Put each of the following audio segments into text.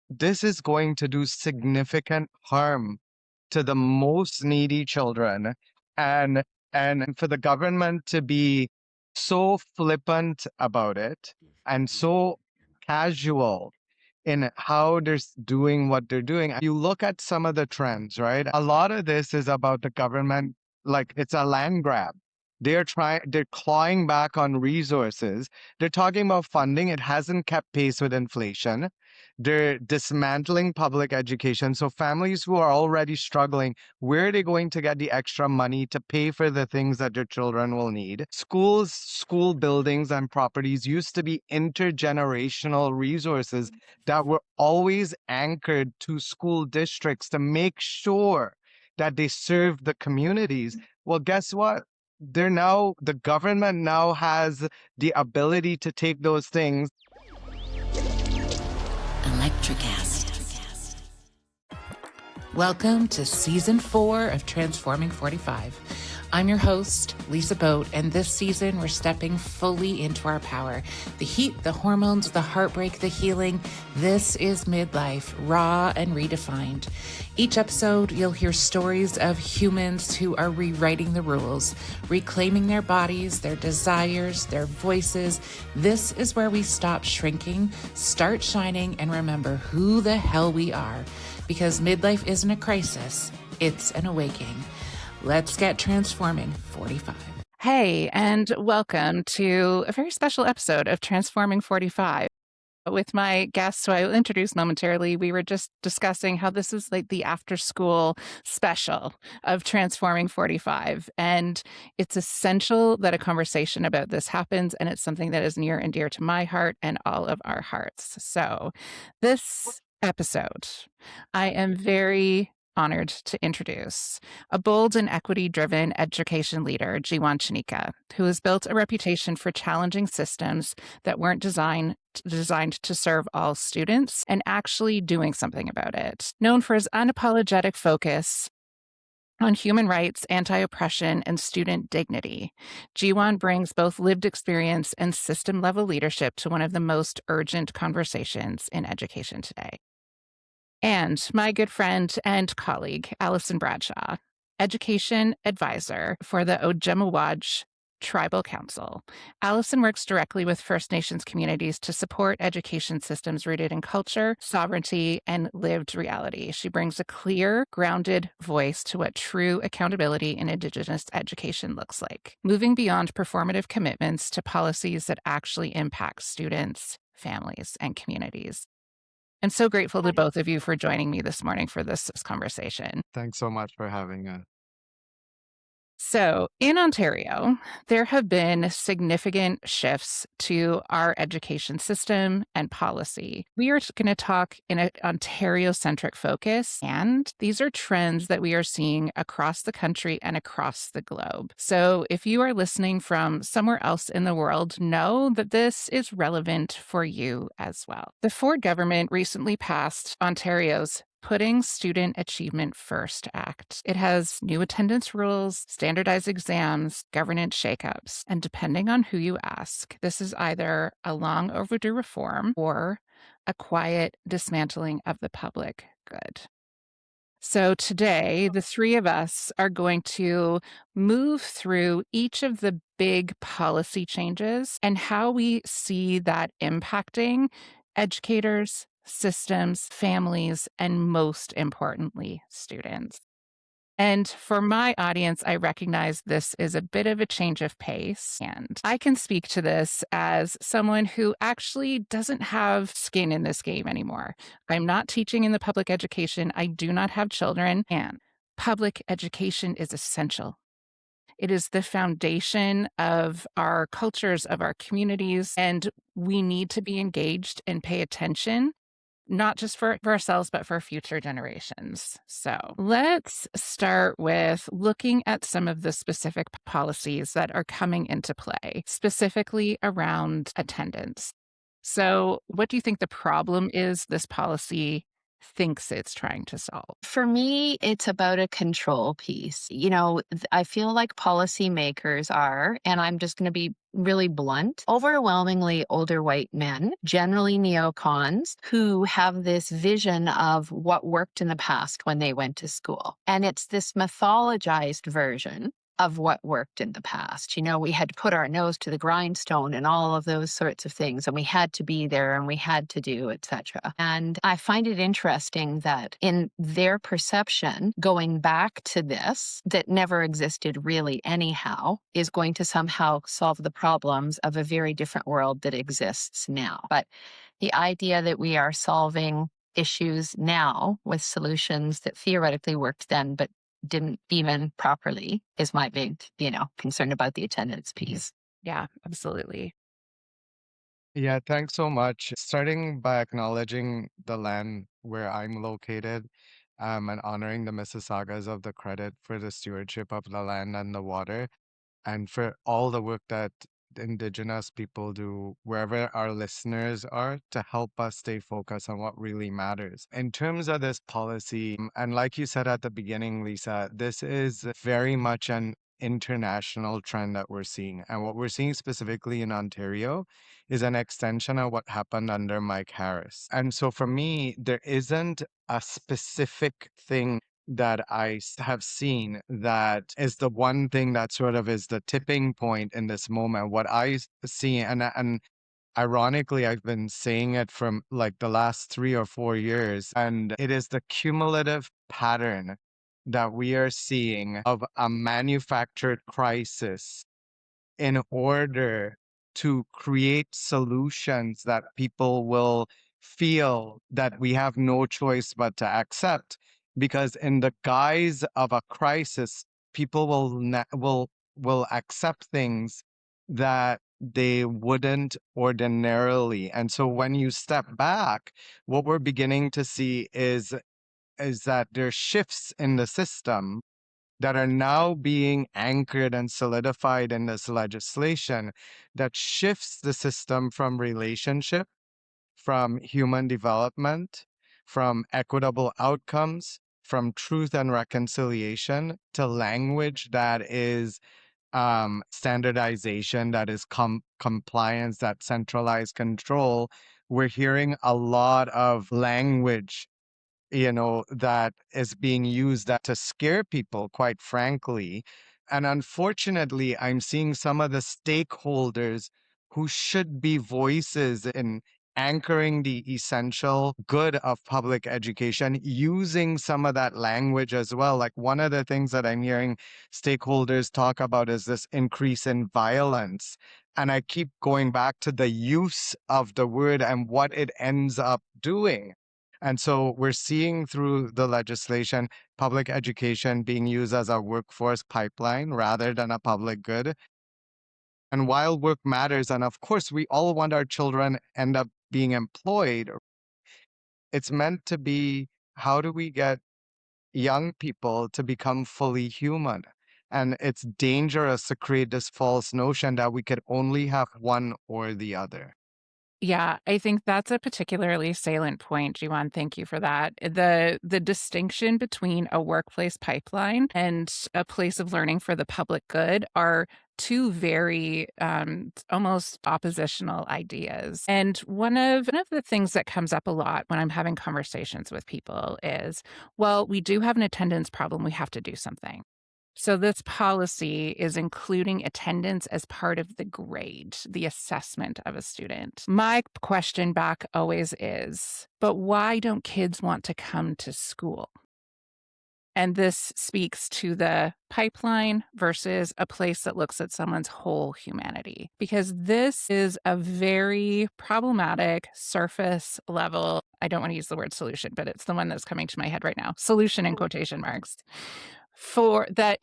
this is going to do significant harm to the most needy children. And for the government to be so flippant about it and so casual in how they're doing what they're doing. You look at some of the trends, right? A lot of this is about the government, like it's a land grab. They're clawing back on resources. They're talking about funding. It hasn't kept pace with inflation. They're dismantling public education. So families who are already struggling, where are they going to get the extra money to pay for the things that their children will need? Schools, school buildings, and properties used to be intergenerational resources that were always anchored to school districts to make sure that they serve the communities. Well, guess what? The government now has the ability to take those things. Electricast. Welcome to Season 4 of Transforming 45. I'm your host, Lisa Boat, and this season we're stepping fully into our power. The heat, the hormones, the heartbreak, the healing. This is midlife, raw and redefined. Each episode, you'll hear stories of humans who are rewriting the rules, reclaiming their bodies, their desires, their voices. This is where we stop shrinking, start shining, and remember who the hell we are. Because midlife isn't a crisis, it's an awakening. Let's get transforming 45. Hey, and welcome to a very special episode of Transforming 45. With my guests, who I will introduce momentarily, we were just discussing how this is like the after-school special of Transforming 45. And it's essential that a conversation about this happens, and it's something that is near and dear to my heart and all of our hearts. So this episode, I am very honored to introduce a bold and equity-driven education leader, Jeewan Chanicka, who has built a reputation for challenging systems that weren't designed to serve all students and actually doing something about it. Known for his unapologetic focus on human rights, anti-oppression, and student dignity, Jeewan brings both lived experience and system-level leadership to one of the most urgent conversations in education today. And my good friend and colleague, Alison Bradshaw, education advisor for the Ojemawaj Tribal Council. Alison works directly with First Nations communities to support education systems rooted in culture, sovereignty, and lived reality. She brings a clear, grounded voice to what true accountability in Indigenous education looks like, moving beyond performative commitments to policies that actually impact students, families, and communities. I'm so grateful to both of you for joining me this morning for this conversation. Thanks so much for having us. So in Ontario, there have been significant shifts to our education system and policy. We are going to talk in an Ontario-centric focus, and these are trends that we are seeing across the country and across the globe. So if you are listening from somewhere else in the world, know that this is relevant for you as well. The Ford government recently passed Ontario's Putting Student Achievement First Act. It has new attendance rules, standardized exams, governance shakeups, and depending on who you ask, this is either a long overdue reform or a quiet dismantling of the public good. So today, the three of us are going to move through each of the big policy changes and how we see that impacting educators, systems, families, and most importantly, students. And for my audience, I recognize this is a bit of a change of pace, and I can speak to this as someone who actually doesn't have skin in this game anymore. I'm not teaching in the public education. I do not have children, and public education is essential. It is the foundation of our cultures, of our communities, and we need to be engaged and pay attention, not just for ourselves, but for future generations. So let's start with looking at some of the specific policies that are coming into play, specifically around attendance. So what do you think the problem is this policy thinks it's trying to solve? For me, it's about a control piece. I feel like policymakers are, and I'm just going to be really blunt, overwhelmingly older white men, generally neocons, who have this vision of what worked in the past when they went to school. And it's this mythologized version of what worked in the past. You know, we had to put our nose to the grindstone and all of those sorts of things, and we had to be there and we had to do, etc. And I find it interesting that in their perception, going back to this that never existed really anyhow is going to somehow solve the problems of a very different world that exists now. But the idea that we are solving issues now with solutions that theoretically worked then but didn't even properly is my big, concern about the attendance piece. Yeah, absolutely. Yeah, thanks so much. Starting by acknowledging the land where I'm located, and honoring the Mississaugas of the credit for the stewardship of the land and the water, and for all the work that Indigenous people do wherever our listeners are to help us stay focused on what really matters. In terms of this policy, and like you said at the beginning, Lisa, this is very much an international trend that we're seeing. And what we're seeing specifically in Ontario is an extension of what happened under Mike Harris. And so for me, there isn't a specific thing that have seen that is the one thing that sort of is the tipping point in this moment. What see, and ironically, I've been saying it from like the last 3 or 4 years, and it is the cumulative pattern that we are seeing of a manufactured crisis in order to create solutions that people will feel that we have no choice but to accept, because in the guise of a crisis people will accept things that they wouldn't ordinarily. And so when you step back, what we're beginning to see is that there's shifts in the system that are now being anchored and solidified in this legislation that shifts the system from relationship, from human development, from equitable outcomes, from truth and reconciliation to language that is standardization, that is compliance, that centralized control. We're hearing a lot of language that is being used that to scare people, quite frankly. And unfortunately, I'm seeing some of the stakeholders who should be voices in anchoring the essential good of public education, using some of that language as well. Like one of the things that I'm hearing stakeholders talk about is this increase in violence. And I keep going back to the use of the word and what it ends up doing. And so we're seeing through the legislation, public education being used as a workforce pipeline rather than a public good. And while work matters, and of course, we all want our children end up being employed, it's meant to be, how do we get young people to become fully human? And it's dangerous to create this false notion that we could only have one or the other. Yeah, I think that's a particularly salient point, Jeewan. Thank you for that. The distinction between a workplace pipeline and a place of learning for the public good are two very almost oppositional ideas. And one of the things that comes up a lot when I'm having conversations with people is, well, we do have an attendance problem. We have to do something. So this policy is including attendance as part of the grade, the assessment of a student. My question back always is, but why don't kids want to come to school? And this speaks to the pipeline versus a place that looks at someone's whole humanity, because this is a very problematic surface level. I don't want to use the word solution, but it's the one that's coming to my head right now. Solution in quotation marks. For that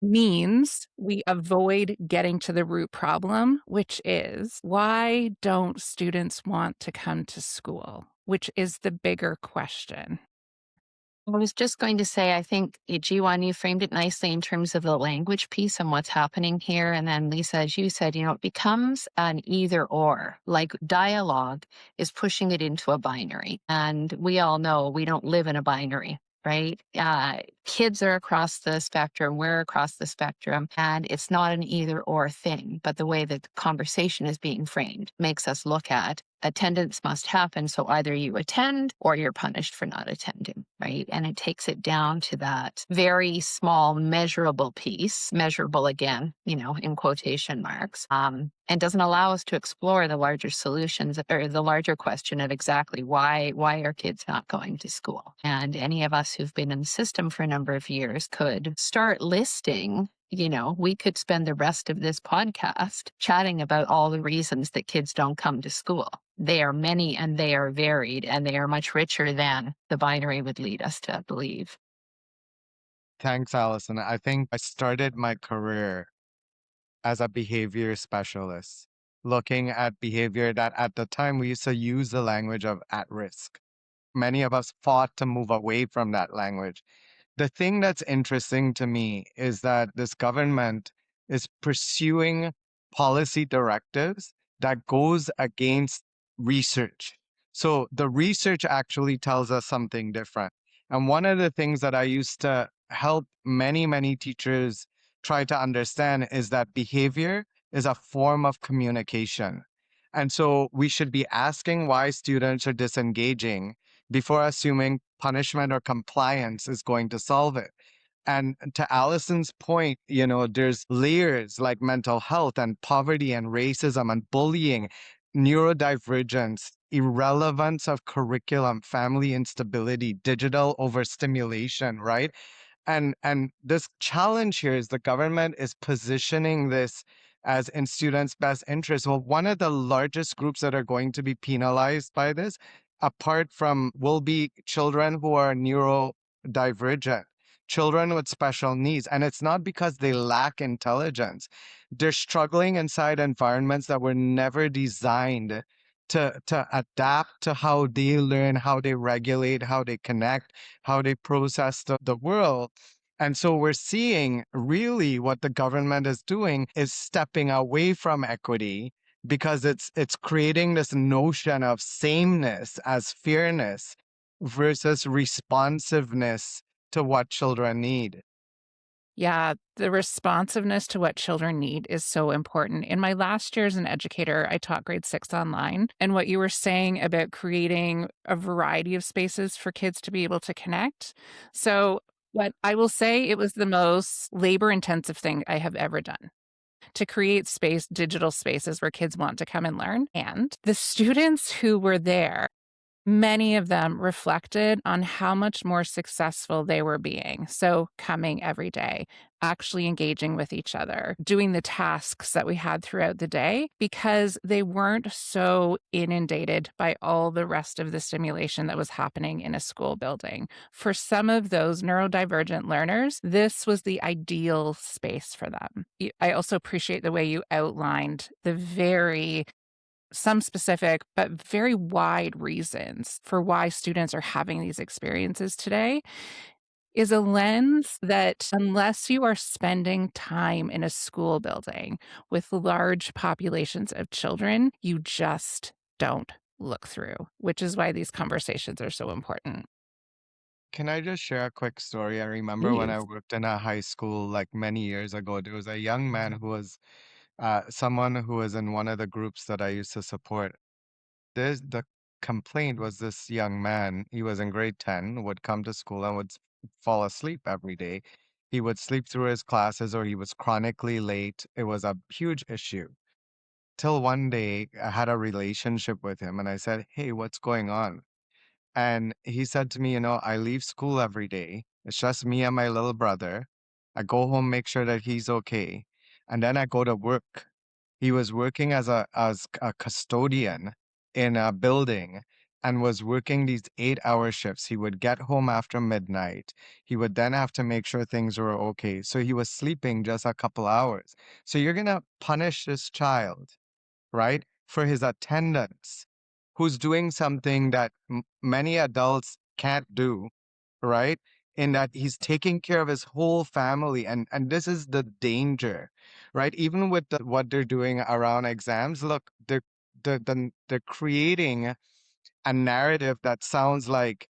means we avoid getting to the root problem, which is, why don't students want to come to school? Which is the bigger question. I was just going to say, I think, Jiwan, you framed it nicely in terms of the language piece and what's happening here. And then Lisa, as you said, it becomes an either or, like dialogue is pushing it into a binary. And we all know we don't live in a binary. right? Kids are across the spectrum, we're across the spectrum, and it's not an either or thing. But the way that the conversation is being framed makes us look at attendance must happen. So either you attend or you're punished for not attending, right? And it takes it down to that very small, measurable piece, measurable again, in quotation marks, and doesn't allow us to explore the larger solutions or the larger question of exactly why are kids not going to school? And any of us who've been in the system for a number of years could start listing. We could spend the rest of this podcast chatting about all the reasons that kids don't come to school. They are many and they are varied and they are much richer than the binary would lead us to believe. Thanks, Allison. I think I started my career as a behavior specialist, looking at behavior that at the time we used to use the language of at risk. Many of us fought to move away from that language. The thing that's interesting to me is that this government is pursuing policy directives that goes against research. So the research actually tells us something different. And one of the things that I used to help many, many teachers try to understand is that behavior is a form of communication. And so we should be asking why students are disengaging before assuming punishment or compliance is going to solve it. And to Allison's point, there's layers like mental health and poverty and racism and bullying, neurodivergence, irrelevance of curriculum, family instability, digital overstimulation, right? And this challenge here is the government is positioning this as in students' best interest. Well, one of the largest groups that are going to be penalized by this, apart from, will be children who are neurodivergent, children with special needs. And it's not because they lack intelligence. They're struggling inside environments that were never designed to adapt to how they learn, how they regulate, how they connect, how they process the world. And so we're seeing really what the government is doing is stepping away from equity because it's creating this notion of sameness as fairness versus responsiveness to what children need. Yeah, the responsiveness to what children need is so important. In my last year as an educator, I taught grade 6 online. And what you were saying about creating a variety of spaces for kids to be able to connect. So, what I will say, it was the most labor intensive thing I have ever done to create space, digital spaces where kids want to come and learn. And the students who were there, many of them reflected on how much more successful they were being. So, coming every day, actually engaging with each other, doing the tasks that we had throughout the day, because they weren't so inundated by all the rest of the stimulation that was happening in a school building. For some of those neurodivergent learners, this was the ideal space for them. I also appreciate the way you outlined some specific but very wide reasons for why students are having these experiences today is a lens that, unless you are spending time in a school building with large populations of children, you just don't look through, which is why these conversations are so important. Can I just share a quick story? I remember when I Please. worked in a high school like many years ago, there was a young man who was someone who was in one of the groups that I used to support. The complaint was this young man, he was in grade 10, would come to school and would fall asleep every day. He would sleep through his classes or he was chronically late. It was a huge issue. Till one day I had a relationship with him and I said, "Hey, what's going on?" And he said to me, "I leave school every day. It's just me and my little brother. I go home, make sure that he's okay. And then I go to work." He was working as a custodian in a building and was working these 8-hour shifts. He would get home after midnight. He would then have to make sure things were okay. So he was sleeping just a couple hours. So you're going to punish this child, right, for his attendance, who's doing something that many adults can't do, right? In that he's taking care of his whole family, and this is the danger, right? Even with what they're doing around exams, look, they're creating a narrative that sounds like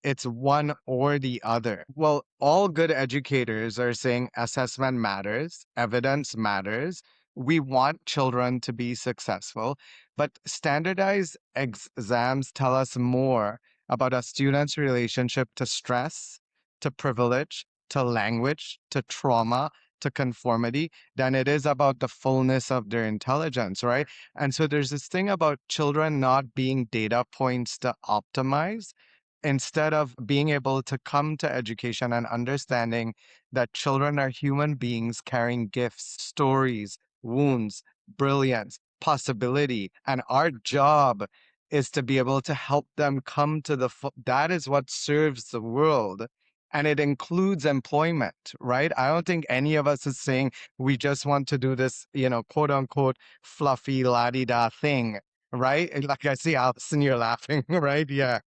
it's one or the other. Well, all good educators are saying assessment matters, evidence matters. We want children to be successful, but standardized exams tell us more about a student's relationship to stress, to privilege, to language, to trauma, to conformity than it is about the fullness of their intelligence, right? And so there's this thing about children not being data points to optimize instead of being able to come to education and understanding that children are human beings carrying gifts, stories, wounds, brilliance, possibility. And our job is to be able to help them come to that is what serves the world. And it includes employment, right? I don't think any of us is saying we just want to do this, quote unquote, fluffy la di da thing, right? Like I see Alison, you're laughing, right? Yeah.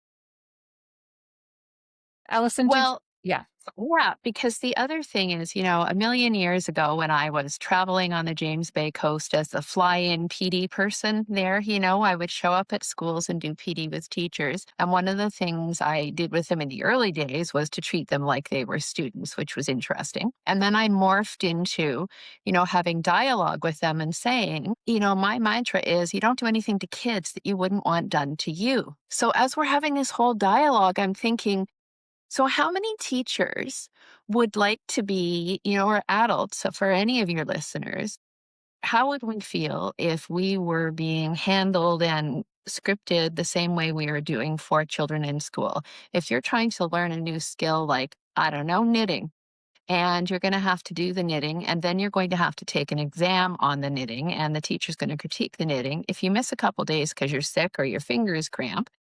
Allison, Well, yeah. yeah, because the other thing is, a million years ago when I was traveling on the James Bay coast as a fly-in PD person there, I would show up at schools and do PD with teachers. And one of the things I did with them in the early days was to treat them like they were students, which was interesting. And then I morphed into, having dialogue with them and saying, my mantra is you don't do anything to kids that you wouldn't want done to you. So as we're having this whole dialogue, I'm thinking, so, how many teachers would like to be, or adults, so for any of your listeners, how would we feel if we were being handled and scripted the same way we are doing for children in school? If you're trying to learn a new skill like, I don't know, knitting, and you're going to have to do the knitting, and then you're going to have to take an exam on the knitting, and the teacher's going to critique the knitting. If you miss a couple days because you're sick or your fingers cramp,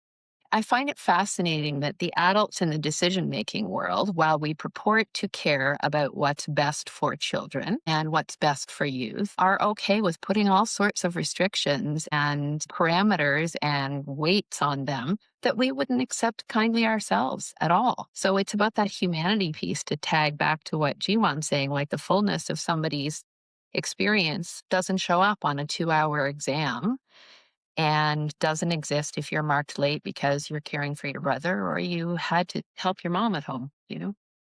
I find it fascinating that the adults in the decision making world, while we purport to care about what's best for children and what's best for youth, are okay with putting all sorts of restrictions and parameters and weights on them that we wouldn't accept kindly ourselves at all. So it's about that humanity piece to tag back to what Jeewan's saying, like the fullness of somebody's experience doesn't show up on a 2-hour exam and doesn't exist if you're marked late because you're caring for your brother or you had to help your mom at home.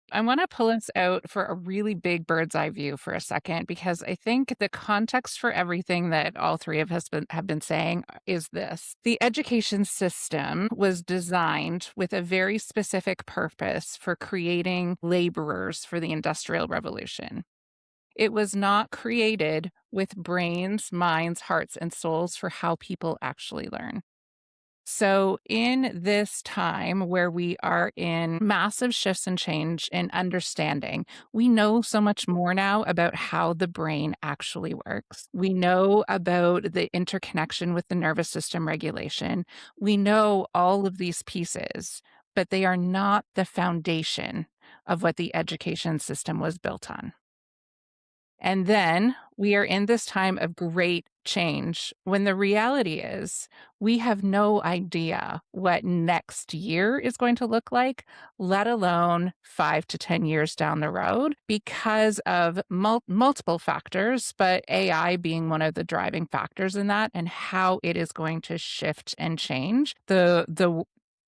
I want to pull us out for a really big bird's eye view for a second, because I think the context for everything that all three of us have been saying is this. The education system was designed with a very specific purpose for creating laborers for the Industrial Revolution. It was not created with brains, minds, hearts, and souls for how people actually learn. So, in this time where we are in massive shifts and change and understanding, we know so much more now about how the brain actually works. We know about the interconnection with the nervous system regulation. We know all of these pieces, but they are not the foundation of what the education system was built on. And then we are in this time of great change when the reality is we have no idea what next year is going to look like, let alone 5 to 10 years down the road, because of multiple factors, but AI being one of the driving factors in that, and how it is going to shift and change the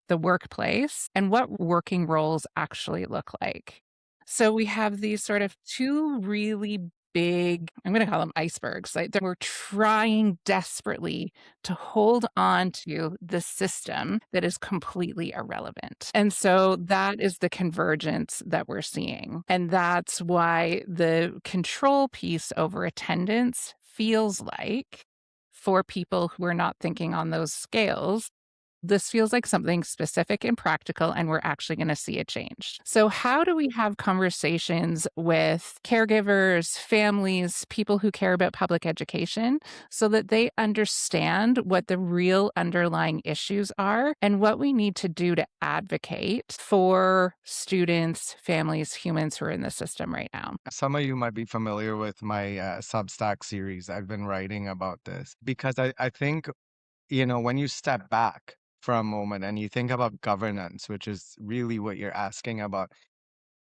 workplace and what working roles actually look like. So we have these sort of two really big, I'm going to call them icebergs. Like we're trying desperately to hold on to the system that is completely irrelevant. And so that is the convergence that we're seeing. And that's why the control piece over attendance feels like, for people who are not thinking on those scales, this feels like something specific and practical, and we're actually going to see a change. So, how do we have conversations with caregivers, families, people who care about public education so that they understand what the real underlying issues are and what we need to do to advocate for students, families, humans who are in the system right now? Some of you might be familiar with my Substack series. I've been writing about this because I think, when you step back for a moment and you think about governance, which is really what you're asking about,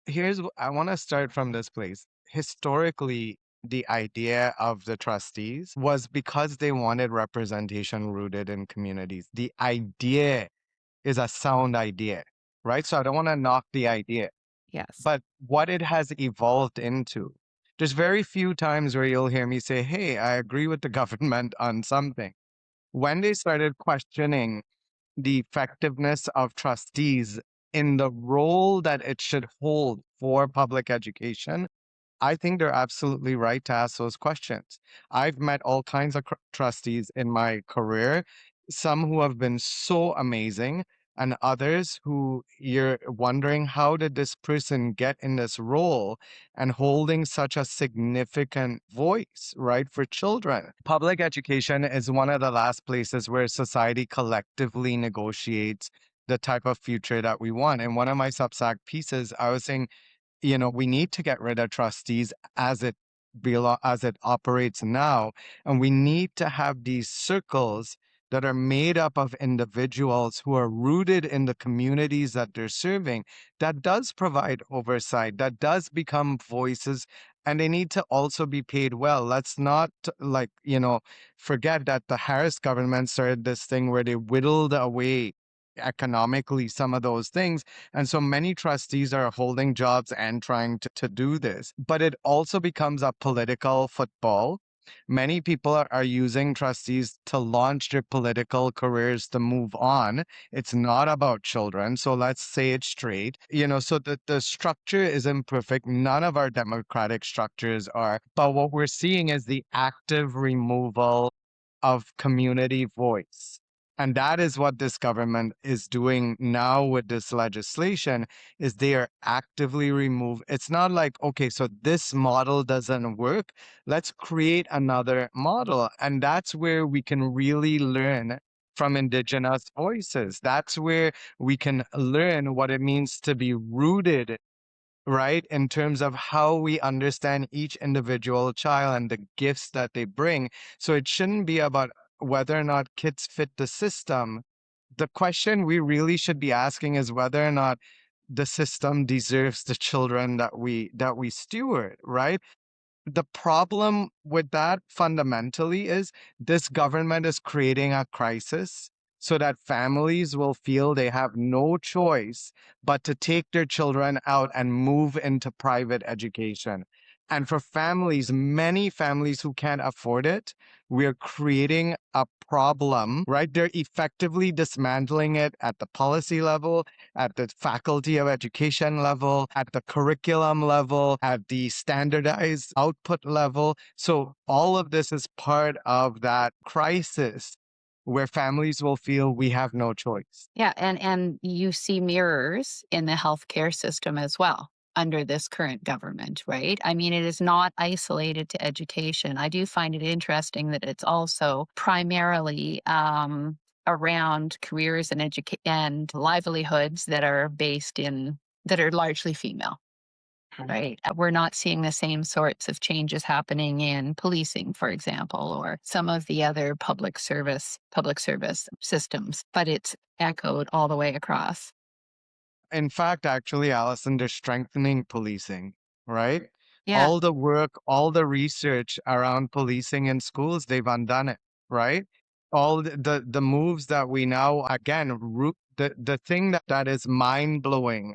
I want to start from this place. Historically, the idea of the trustees was because they wanted representation rooted in communities. The idea is a sound idea. right? So I don't want to knock the idea, Yes. but what it has evolved into. There's very few times where you'll hear me say, hey, I agree with the government on something. When they started questioning the effectiveness of trustees in the role that it should hold for public education, I think they're absolutely right to ask those questions. I've met all kinds of trustees in my career, some who have been so amazing, and others who you're wondering how did this person get in this role and holding such a significant voice, right, for children. Public education is one of the last places where society collectively negotiates the type of future that we want. In one of my Substack pieces, I was saying, we need to get rid of trustees as as it operates now, and we need to have these circles that are made up of individuals who are rooted in the communities that they're serving, that does provide oversight, that does become voices, and they need to also be paid well. Let's not forget that the Harris government started this thing where they whittled away economically some of those things, and so many trustees are holding jobs and trying to do this. But it also becomes a political football. Many people are using trustees to launch their political careers to move on. It's not about children. So let's say it straight. So the structure is imperfect. None of our democratic structures are. But what we're seeing is the active removal of community voice. And that is what this government is doing now with this legislation, is they are actively remove. It's not like, okay, so this model doesn't work. Let's create another model. And that's where we can really learn from Indigenous voices. That's where we can learn what it means to be rooted, right? In terms of how we understand each individual child and the gifts that they bring. So it shouldn't be about whether or not kids fit the system. The question we really should be asking is whether or not the system deserves the children that we steward, right? The problem with that fundamentally is this government is creating a crisis so that families will feel they have no choice but to take their children out and move into private education. And for families, many families who can't afford it, we're creating a problem, right? They're effectively dismantling it at the policy level, at the faculty of education level, at the curriculum level, at the standardized output level. So all of this is part of that crisis where families will feel we have no choice. Yeah, and you see mirrors in the healthcare system as well under this current government, right? I mean, it is not isolated to education. I do find it interesting that it's also primarily around careers and and livelihoods that are that are largely female. Right. We're not seeing the same sorts of changes happening in policing, for example, or some of the other public service systems, but it's echoed all the way across. In fact, actually, Allison, they're strengthening policing, right? Yeah. All the work, all the research around policing in schools, they've undone it, right? All the moves that we now, again, the thing that is mind blowing,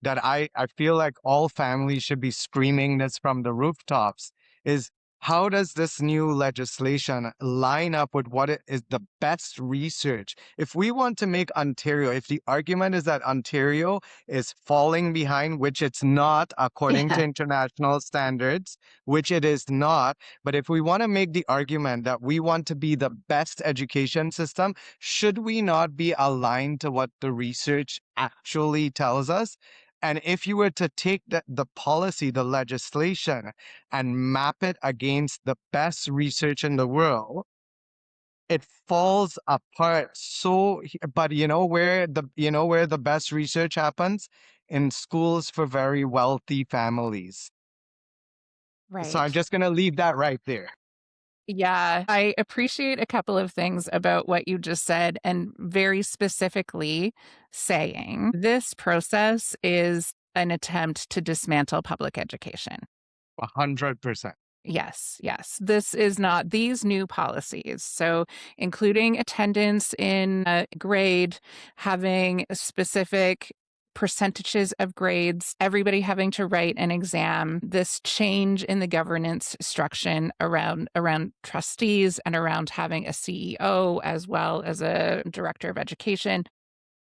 that I feel like all families should be screaming this from the rooftops, is how does this new legislation line up with what it is the best research? If we want to make Ontario, if the argument is that Ontario is falling behind, which it's not according to Yeah. international standards, which it is not, but if we want to make the argument that we want to be the best education system, should we not be aligned to what the research actually tells us? And if you were to take the policy, the legislation, and map it against the best research in the world, it falls apart. But you know where the best research happens? In schools for very wealthy families. So I'm Right. just gonna leave that right there. Yeah, I appreciate a couple of things about what you just said, and very specifically saying this process is an attempt to dismantle public education. 100%. Yes, yes. This is not these new policies. So, including attendance in grade, having specific percentages of grades, everybody having to write an exam, this change in the governance structure around trustees and around having a CEO as well as a director of education.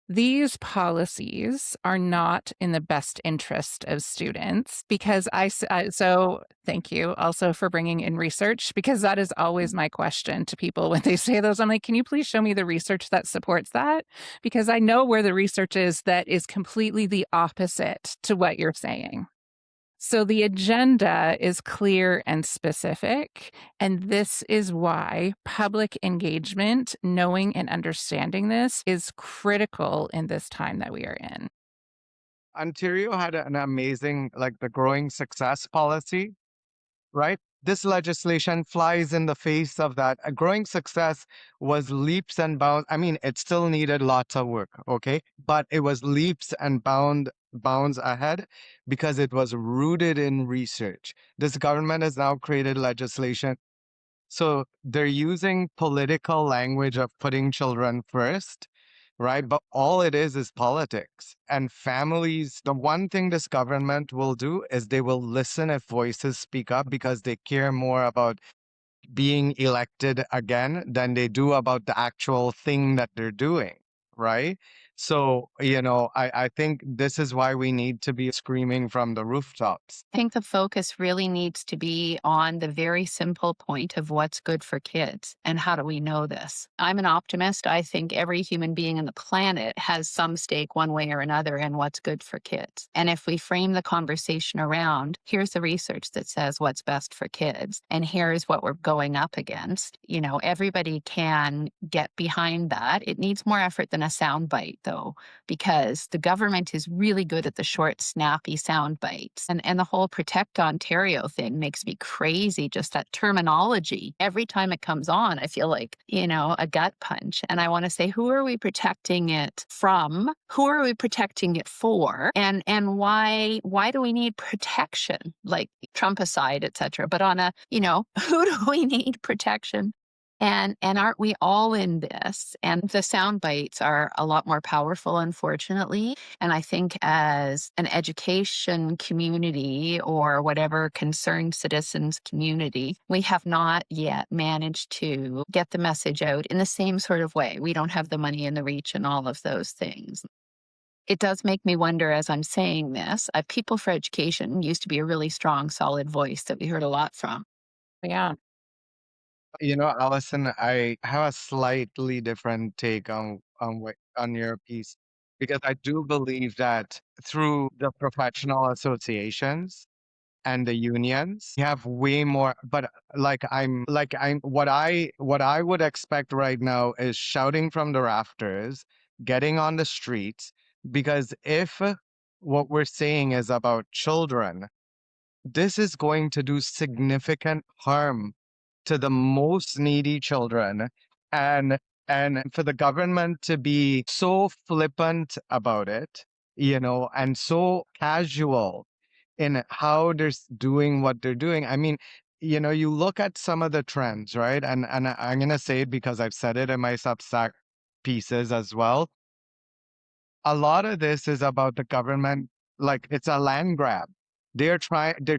These policies are not in the best interest of students because so thank you also for bringing in research, because that is always my question to people when they say those. I'm like, can you please show me the research that supports that? Because I know where the research is that is completely the opposite to what you're saying. So the agenda is clear and specific, and this is why public engagement, knowing and understanding this, is critical in this time that we are in. Ontario had an amazing, like the growing success policy, right? This legislation flies in the face of that. A growing success was leaps and bounds. I mean, it still needed lots of work, okay? But it was leaps and bounds ahead because it was rooted in research. This government has now created legislation. So they're using political language of putting children first, right? But all it is politics. And families, the one thing this government will do is they will listen if voices speak up because they care more about being elected again than they do about the actual thing that they're doing, right? So, I think this is why we need to be screaming from the rooftops. I think the focus really needs to be on the very simple point of what's good for kids and how do we know this. I'm an optimist. I think every human being on the planet has some stake one way or another in what's good for kids. And if we frame the conversation around, here's the research that says what's best for kids, and here's what we're going up against, everybody can get behind that. It needs more effort than a soundbite, though, because the government is really good at the short, snappy sound bites. And the whole Protect Ontario thing makes me crazy, just that terminology. Every time it comes on, I feel like, a gut punch. And I want to say, who are we protecting it from? Who are we protecting it for? And why do we need protection? Like Trump aside, et cetera. But on a, who do we need protection? And aren't we all in this? And the sound bites are a lot more powerful, unfortunately. And I think as an education community or whatever concerned citizens community, we have not yet managed to get the message out in the same sort of way. We don't have the money and the reach and all of those things. It does make me wonder as I'm saying this, People for Education used to be a really strong, solid voice that we heard a lot from. Yeah. Allison, I have a slightly different take on your piece because I do believe that through the professional associations and the unions, we have way more. But what I would expect right now is shouting from the rafters, getting on the streets, because if what we're saying is about children, this is going to do significant harm to the most needy children, and for the government to be so flippant about it, and so casual in how they're doing what they're doing. I mean, you look at some of the trends, right? And I'm going to say it because I've said it in my Substack pieces as well. A lot of this is about the government, like it's a land grab. They're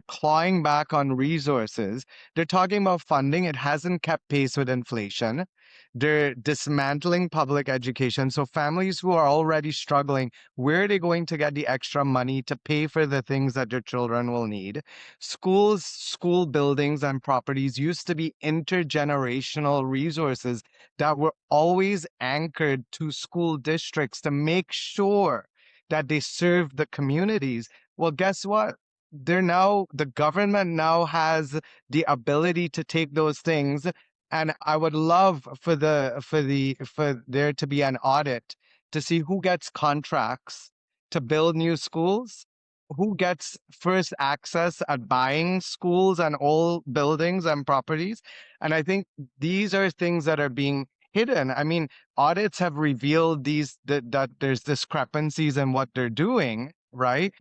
clawing back on resources. They're talking about funding. It hasn't kept pace with inflation. They're dismantling public education. So families who are already struggling, where are they going to get the extra money to pay for the things that their children will need? Schools, school buildings and properties used to be intergenerational resources that were always anchored to school districts to make sure that they serve the communities. Well, guess what? The government now has the ability to take those things. And I would love for there to be an audit to see who gets contracts to build new schools, who gets first access at buying schools and old buildings and properties. And I think these are things that are being hidden. I mean, audits have revealed that there's discrepancies in what they're doing, right?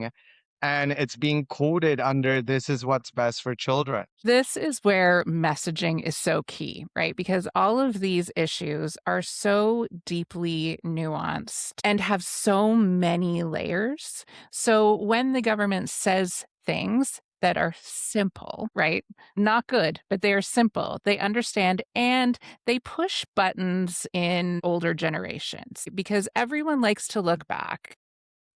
and it's being coded under this is what's best for children. This is where messaging is so key, right? Because all of these issues are so deeply nuanced and have so many layers. So when the government says things that are simple, right? Not good, but they are simple. They understand and they push buttons in older generations because everyone likes to look back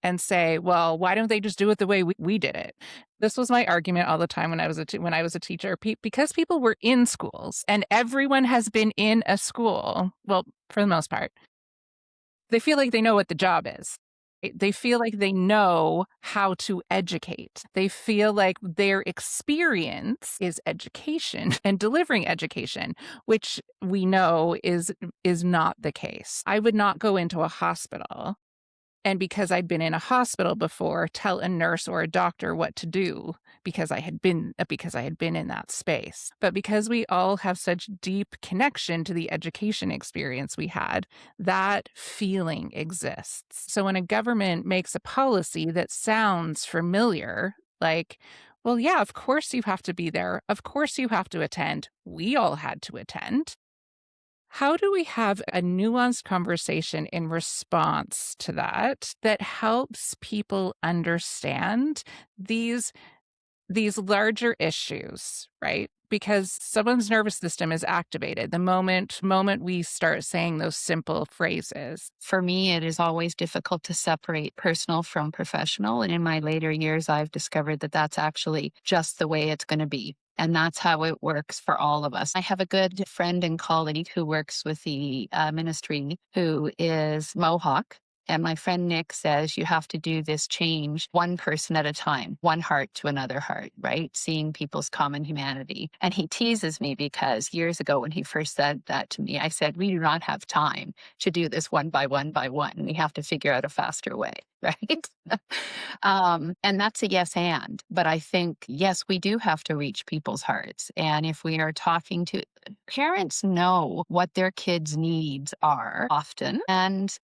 and say, well, why don't they just do it the way we did it? This was my argument all the time when I was a teacher. Because people were in schools and everyone has been in a school, well, for the most part, they feel like they know what the job is. They feel like they know how to educate. They feel like their experience is education and delivering education, which we know is not the case. I would not go into a hospital and because I'd been in a hospital before, tell a nurse or a doctor what to do because I had been in that space. But because we all have such deep connection to the education experience we had, that feeling exists. So when a government makes a policy that sounds familiar, like, well, yeah, of course you have to be there. Of course you have to attend. We all had to attend. How do we have a nuanced conversation in response to that helps people understand these larger issues, right? Because someone's nervous system is activated the moment we start saying those simple phrases. For me, it is always difficult to separate personal from professional. And in my later years, I've discovered that that's actually just the way it's going to be. And that's how it works for all of us. I have a good friend and colleague who works with the ministry who is Mohawk. And my friend Nick says you have to do this change one person at a time, one heart to another heart, right? Seeing people's common humanity. And he teases me because years ago when he first said that to me, I said, we do not have time to do this one by one by one. We have to figure out a faster way, right? And that's a yes and. But I think, yes, we do have to reach people's hearts. And if we are talking to parents, know what their kids' needs are often. And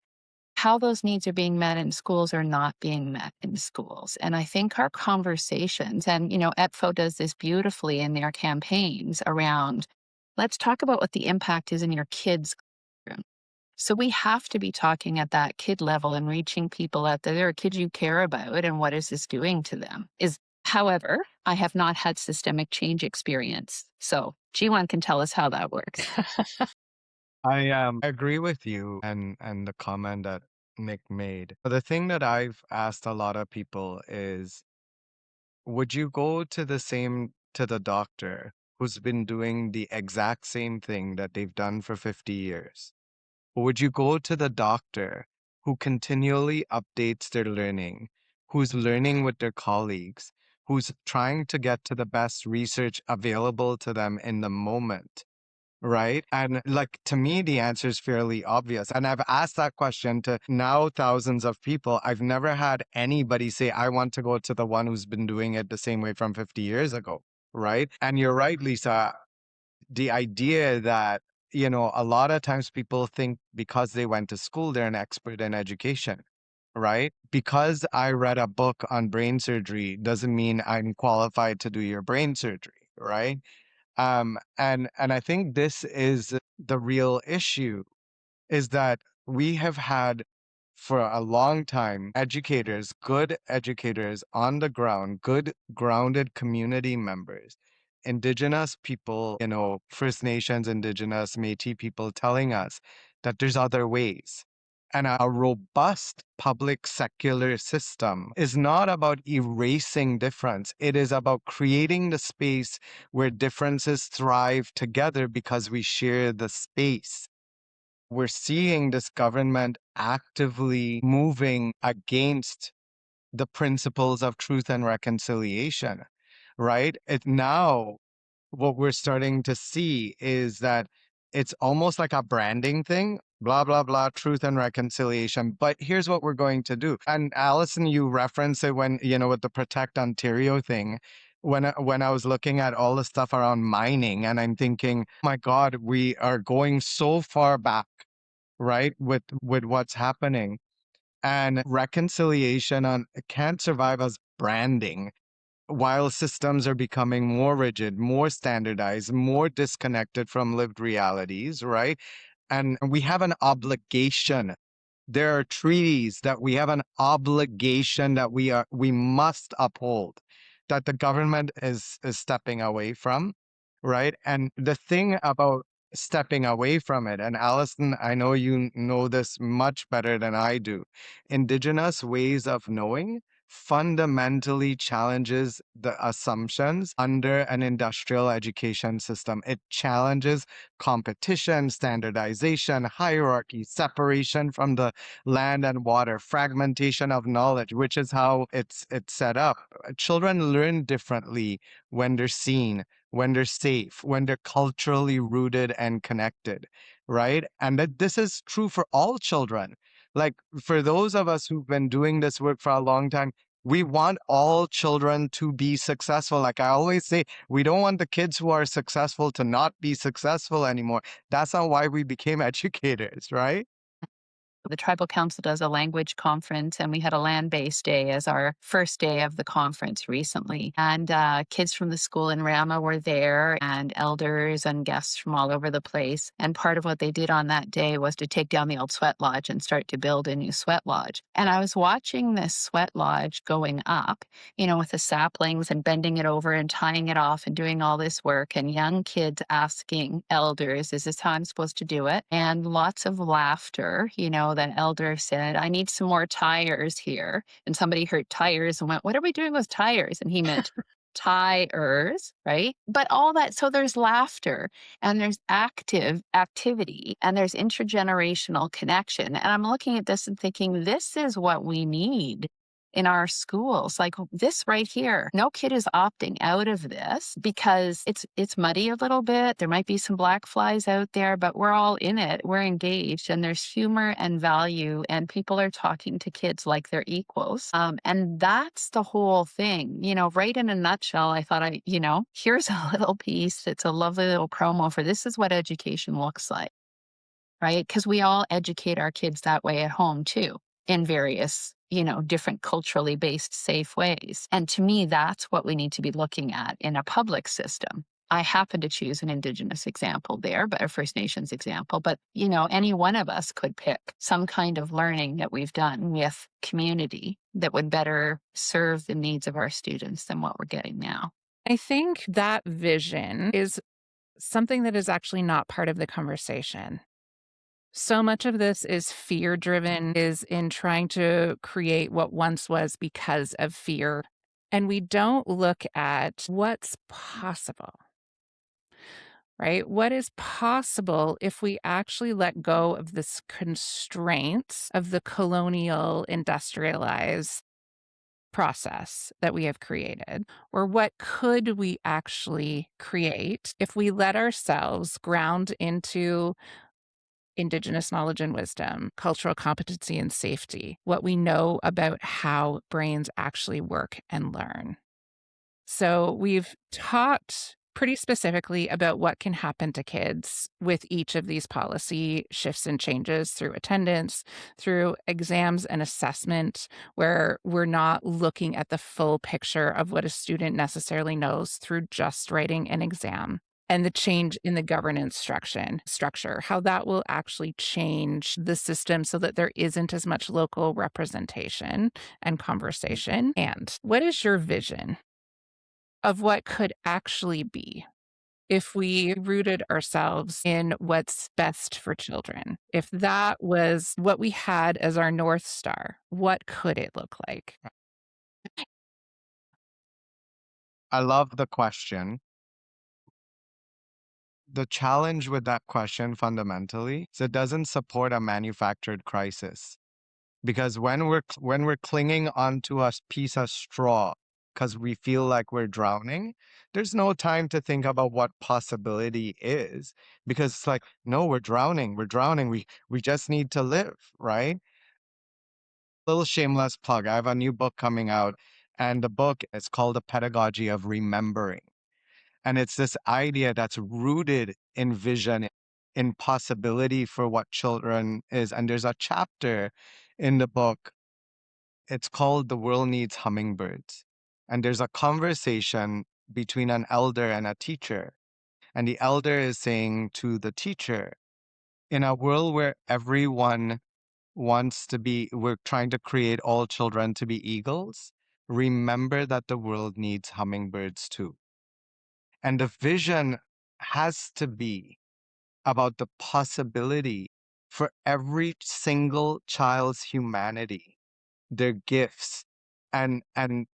how those needs are being met in schools or not being met in schools. And I think our conversations, and, EPFO does this beautifully in their campaigns around, let's talk about what the impact is in your kids' classroom. So we have to be talking at that kid level and reaching people out there. There are kids you care about, and what is this doing to them? However, I have not had systemic change experience. So jeewan can tell us how that works. I agree with you and the comment that Nick made. The thing that I've asked a lot of people is, would you go to the doctor who's been doing the exact same thing that they've done for 50 years? Or would you go to the doctor who continually updates their learning, who's learning with their colleagues, who's trying to get to the best research available to them in the moment? Right. And like, to me, the answer is fairly obvious. And I've asked that question to now thousands of people. I've never had anybody say, I want to go to the one who's been doing it the same way from 50 years ago. Right. And you're right, Lisa. The idea that, a lot of times people think because they went to school, they're an expert in education. Right. Because I read a book on brain surgery doesn't mean I'm qualified to do your brain surgery. Right. And I think this is the real issue, is that we have had for a long time educators, good educators on the ground, good grounded community members, Indigenous people, First Nations, Indigenous, Métis people telling us that there's other ways. And a robust public secular system is not about erasing difference. It is about creating the space where differences thrive together because we share the space. We're seeing this government actively moving against the principles of truth and reconciliation, right? Now, what we're starting to see is that it's almost like a branding thing, blah, blah, blah, truth and reconciliation. But here's what we're going to do. And Alison, you referenced it when, with the Protect Ontario thing. When I was looking at all the stuff around mining, and I'm thinking, my God, we are going so far back, right, with what's happening. And reconciliation can't survive as branding while systems are becoming more rigid, more standardized, more disconnected from lived realities, right? And we have an obligation. There are treaties that we have an obligation that we must uphold, that the government is stepping away from, right? And the thing about stepping away from it, and Alison, I know you know this much better than I do, Indigenous ways of knowing fundamentally challenges the assumptions under an industrial education system. It challenges competition, standardization, hierarchy, separation from the land and water, fragmentation of knowledge, which is how it's set up. Children learn differently when they're seen, when they're safe, when they're culturally rooted and connected, right? And that this is true for all children. Like for those of us who've been doing this work for a long time, we want all children to be successful. Like I always say, we don't want the kids who are successful to not be successful anymore. That's not why we became educators, right? The tribal council does a language conference, and we had a land-based day as our first day of the conference recently. And kids from the school in Rama were there, and elders and guests from all over the place. And part of what they did on that day was to take down the old sweat lodge and start to build a new sweat lodge. And I was watching this sweat lodge going up, with the saplings and bending it over and tying it off and doing all this work, and young kids asking elders, is this how I'm supposed to do it? And lots of laughter. That elder said, I need some more tires here. And somebody heard tires and went, what are we doing with tires? And he meant tires, right? But all that, so there's laughter and there's activity and there's intergenerational connection. And I'm looking at this and thinking, this is what we need in our schools. Like this right here, no kid is opting out of this because it's muddy a little bit. There might be some black flies out there, but we're all in it. We're engaged, and there's humor and value, and people are talking to kids like they're equals. And that's the whole thing, right in a nutshell. I thought here's a little piece that's a lovely little promo for this is what education looks like, right? Because we all educate our kids that way at home too, in various different culturally based safe ways. And to me, that's what we need to be looking at in a public system. I happen to choose an Indigenous example there, but a First Nations example. But, any one of us could pick some kind of learning that we've done with community that would better serve the needs of our students than what we're getting now. I think that vision is something that is actually not part of the conversation. So much of this is fear driven, is in trying to create what once was because of fear. And we don't look at what's possible, right? What is possible if we actually let go of this constraints of the colonial industrialized process that we have created? Or what could we actually create if we let ourselves ground into Indigenous knowledge and wisdom, cultural competency and safety, what we know about how brains actually work and learn? So we've talked pretty specifically about what can happen to kids with each of these policy shifts and changes through attendance, through exams and assessment, where we're not looking at the full picture of what a student necessarily knows through just writing an exam. And the change in the governance structure, how that will actually change the system so that there isn't as much local representation and conversation. And what is your vision of what could actually be if we rooted ourselves in what's best for children? If that was what we had as our North Star, what could it look like? I love the question. The challenge with that question fundamentally is it doesn't support a manufactured crisis. Because when we're clinging onto a piece of straw because we feel like we're drowning, there's no time to think about what possibility is. Because it's like, no, we're drowning. We just need to live, right? Little shameless plug. I have a new book coming out, and the book is called The Pedagogy of Remembering. And it's this idea that's rooted in vision, in possibility for what children is. And there's a chapter in the book. It's called The World Needs Hummingbirds. And there's a conversation between an elder and a teacher. And the elder is saying to the teacher, in a world where everyone wants to be, we're trying to create all children to be eagles, remember that the world needs hummingbirds too. And the vision has to be about the possibility for every single child's humanity, their gifts, and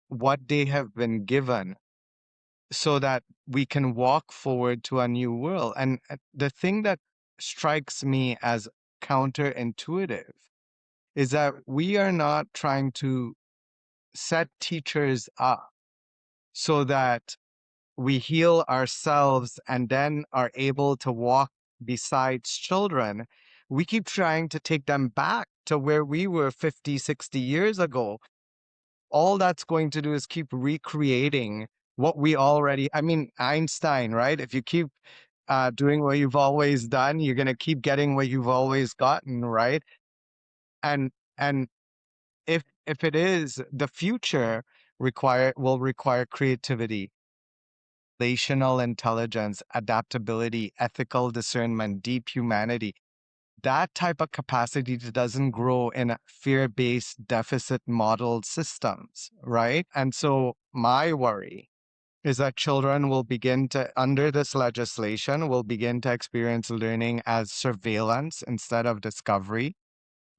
what they have been given, so that we can walk forward to a new world. And the thing that strikes me as counterintuitive is that we are not trying to set teachers up so that we heal ourselves and then are able to walk beside children. We keep trying to take them back to where we were 50, 60 years ago. All that's going to do is keep recreating what we already, I mean, Einstein, right? If you keep doing what you've always done, you're going to keep getting what you've always gotten, right? And if it is, the future will require creativity, relational intelligence, adaptability, ethical discernment, deep humanity. That type of capacity doesn't grow in fear-based deficit modeled systems, right? And so my worry is that children will begin to, under this legislation, will begin to experience learning as surveillance instead of discovery,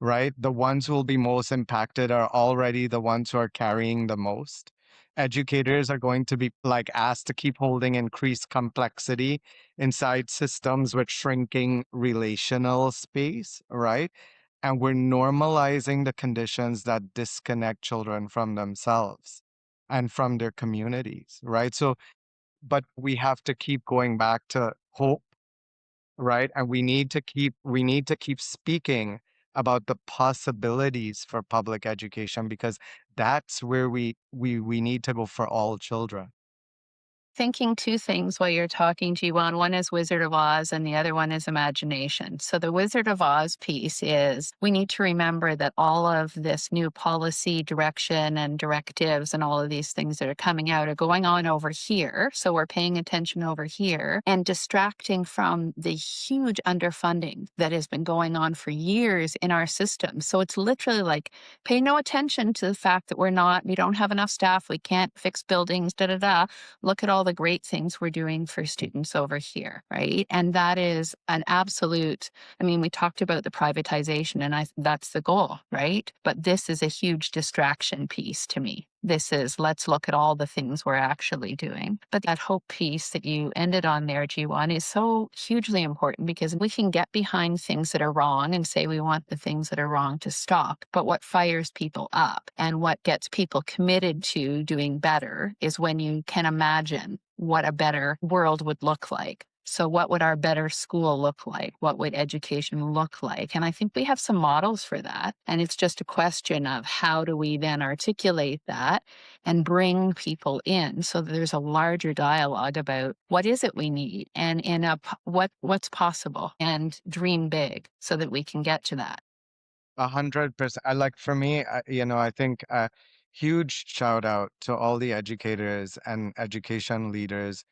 right? The ones who will be most impacted are already the ones who are carrying the most. Educators are going to be like asked to keep holding increased complexity inside systems with shrinking relational space, right? And we're normalizing the conditions that disconnect children from themselves and from their communities, right? So, but we have to keep going back to hope, right? And we need to keep speaking about the possibilities for public education, because that's where we need to go for all children. Thinking two things while you're talking, Jiwan. One is Wizard of Oz and the other one is imagination. So the Wizard of Oz piece is we need to remember that all of this new policy direction and directives and all of these things that are coming out are going on over here. So we're paying attention over here and distracting from the huge underfunding that has been going on for years in our system. So it's literally like pay no attention to the fact that we don't have enough staff, we can't fix buildings, da da da. Look at all the great things we're doing for students over here, right? And that is an absolute, I mean, we talked about the privatization and that's the goal, right? But this is a huge distraction piece to me. This is, let's look at all the things we're actually doing. But that hope piece that you ended on there, G1, is so hugely important because we can get behind things that are wrong and say we want the things that are wrong to stop. But what fires people up and what gets people committed to doing better is when you can imagine what a better world would look like. So what would our better school look like? What would education look like? And I think we have some models for that. And it's just a question of how do we then articulate that and bring people in so that there's a larger dialogue about what is it we need and what's possible, and dream big so that we can get to that. 100%. I like, for me, I think a huge shout out to all the educators and education leaders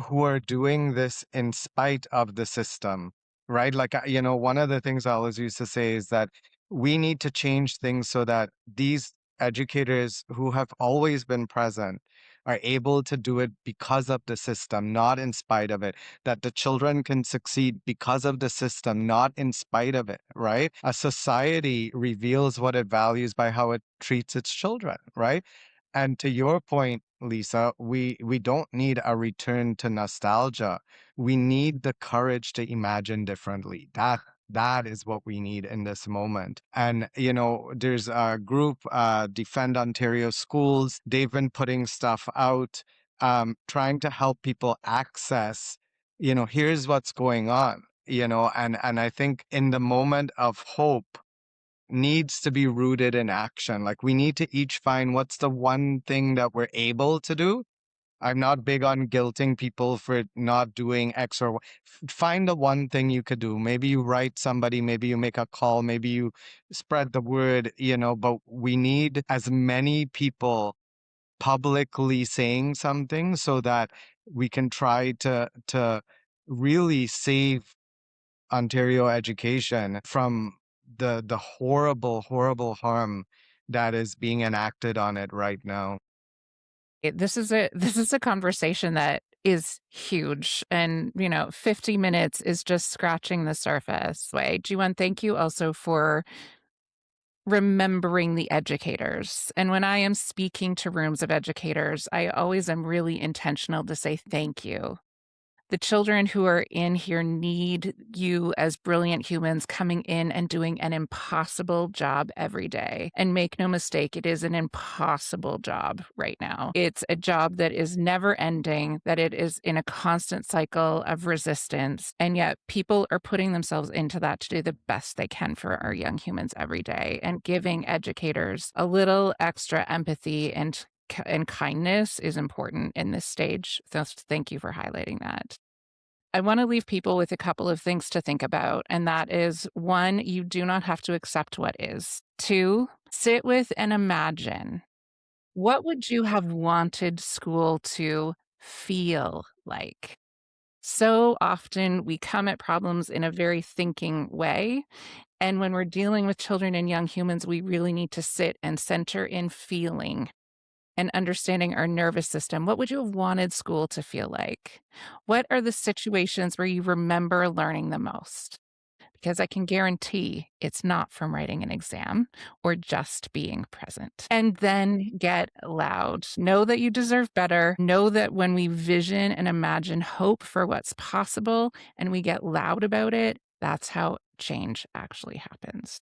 who are doing this in spite of the system, right? Like, one of the things I always used to say is that we need to change things so that these educators who have always been present are able to do it because of the system, not in spite of it. That the children can succeed because of the system, not in spite of it, right? A society reveals what it values by how it treats its children, right? And to your point, Lisa, we don't need a return to nostalgia. We need the courage to imagine differently. That is what we need in this moment. And there's a group, Defend Ontario Schools. They've been putting stuff out, trying to help people access. Here's what's going on. And I think in the moment of hope needs to be rooted in action. Like we need to each find what's the one thing that we're able to do I'm not big on guilting people for not doing X or Y. Find the one thing you could do. Maybe you write somebody, maybe you make a call, maybe you spread the word, but we need as many people publicly saying something so that we can try to really save Ontario education from the horrible, horrible harm that is being enacted on it right now. This is a conversation that is huge, and 50 minutes is just scratching the surface. Way, Jeewan, thank you also for remembering the educators. And when I am speaking to rooms of educators, I always am really intentional to say thank you. The children who are in here need you as brilliant humans coming in and doing an impossible job every day. And make no mistake, it is an impossible job right now. It's a job that is never ending, that it is in a constant cycle of resistance. And yet people are putting themselves into that to do the best they can for our young humans every day, and giving educators a little extra empathy and kindness is important in this stage. So thank you for highlighting that. I want to leave people with a couple of things to think about, and that is, 1, you do not have to accept what is. 2, sit with and imagine. What would you have wanted school to feel like? So often we come at problems in a very thinking way. And when we're dealing with children and young humans, we really need to sit and center in feeling and understanding our nervous system. What would you have wanted school to feel like? What are the situations where you remember learning the most? Because I can guarantee it's not from writing an exam or just being present. And then get loud. Know that you deserve better. Know that when we vision and imagine hope for what's possible and we get loud about it, that's how change actually happens.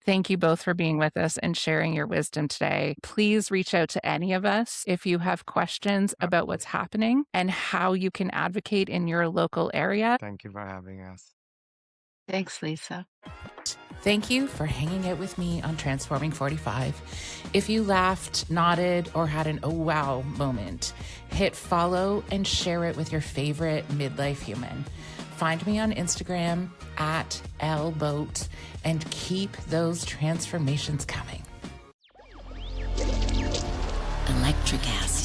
Thank you both for being with us and sharing your wisdom today. Please reach out to any of us if you have questions about what's happening and how you can advocate in your local area. Thank you for having us. Thanks, Lisa. Thank you for hanging out with me on Transforming 45. If you laughed, nodded, or had an oh wow moment, hit follow and share it with your favorite midlife human. Find me on Instagram @lboat and keep those transformations coming. Electric acid.